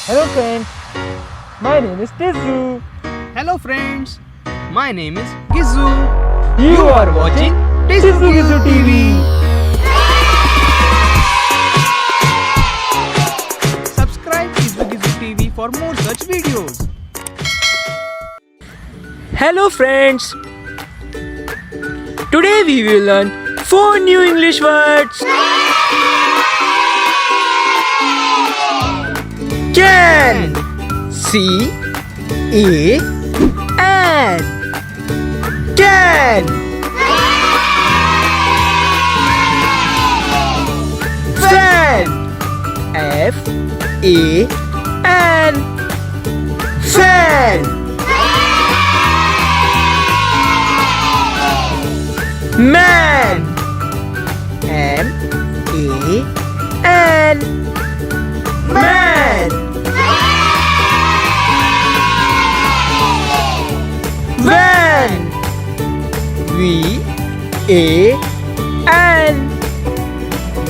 Hello friends, my name is Tizzu. Hello friends, my name is Gizzu. You are watching Tizzu Gizzu TV. Subscribe Tizzu Gizzu TV for more such videos. Hello friends, today we will learn 4 new English words. Can, C-A-N, can. Fan, F-A-N, fan. Man, M-A-N, man. Van, V-A-N,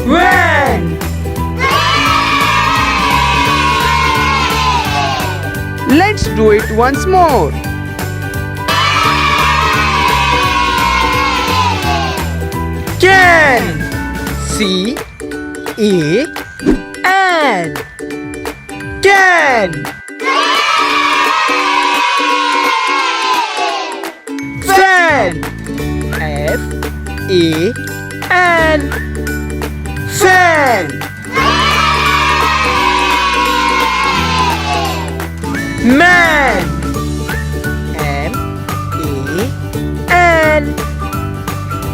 van. Let's do it once more. Can, C-A-N, can. Fan, F-A-N, fan. Man, M-A-N,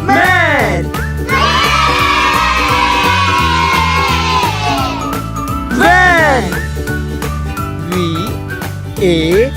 man. Van, V-A-N,